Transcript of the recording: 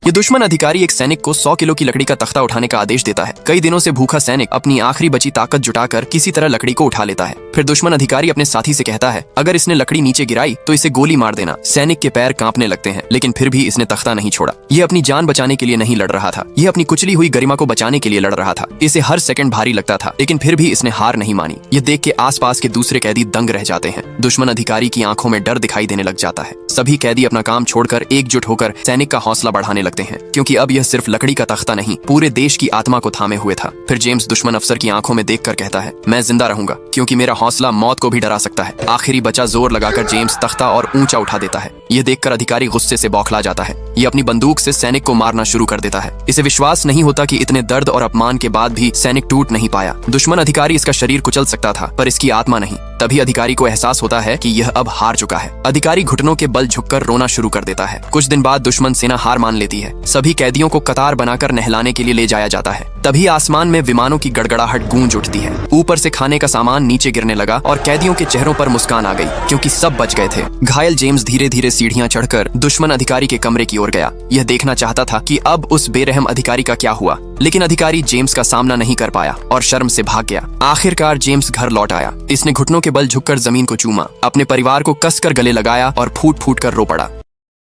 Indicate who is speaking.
Speaker 1: ये दुश्मन अधिकारी एक सैनिक को 100 किलो की लकड़ी का तख्ता उठाने का आदेश देता है। कई दिनों से भूखा सैनिक अपनी आखिरी बची ताकत जुटाकर किसी तरह लकड़ी को उठा लेता है। फिर दुश्मन अधिकारी अपने साथी से कहता है, अगर इसने लकड़ी नीचे गिराई तो इसे गोली मार देना। सैनिक के पैर कांपने लगते हैं, लेकिन फिर भी इसने तख्ता नहीं छोड़ा। ये अपनी जान बचाने के लिए नहीं लड़ रहा था, ये अपनी कुचली हुई गरिमा को बचाने के लिए लड़ रहा था। इसे हर सेकंड भारी लगता था, लेकिन फिर भी इसने हार नहीं मानी। ये देख के आसपास के दूसरे कैदी दंग रह जाते हैं। दुश्मन अधिकारी की आंखों में डर दिखाई देने लग जाता है। सभी कैदी अपना काम छोड़कर एकजुट होकर सैनिक का हौसला बढ़ाने लगते हैं, क्योंकि अब यह सिर्फ लकड़ी का तख्ता नहीं, पूरे देश की आत्मा को थामे हुए था। फिर जेम्स दुश्मन अफसर की आंखों में देखकर कहता है, मैं जिंदा रहूंगा, क्योंकि मेरा हौसला मौत को भी डरा सकता है। आखिरी बचा जोर लगाकर जेम्स तख्ता और ऊंचा उठा देता है। यह देखकर अधिकारी गुस्से से बौखला जाता है। ये अपनी बंदूक से सैनिक को मारना शुरू कर देता है। इसे विश्वास नहीं होता कि इतने दर्द और अपमान के बाद भी सैनिक टूट नहीं पाया। दुश्मन अधिकारी इसका शरीर कुचल सकता था, पर इसकी आत्मा नहीं। तभी अधिकारी को एहसास होता है कि यह अब हार चुका है। अधिकारी घुटनों के बल झुककर रोना शुरू कर देता है। कुछ दिन बाद दुश्मन सेना हार मान लेती है। सभी कैदियों को कतार बनाकर नहलाने के लिए ले जाया जाता है। तभी आसमान में विमानों की गड़गड़ाहट गूंज उठती है। ऊपर से खाने का सामान नीचे गिरने लगा और कैदियों के चेहरों पर मुस्कान आ गई, क्योंकि सब बच गए थे। घायल जेम्स धीरे धीरे सीढ़ियां चढ़कर दुश्मन अधिकारी के कमरे की ओर गया। यह देखना चाहता था कि अब उस बेरहम अधिकारी का क्या हुआ, लेकिन अधिकारी जेम्स का सामना नहीं कर पाया और शर्म से भाग गया। आखिरकार जेम्स घर लौट आया। इसने घुटनों के बल झुककर जमीन को चूमा, अपने परिवार को कसकर गले लगाया और फूट फूट कर रो पड़ा।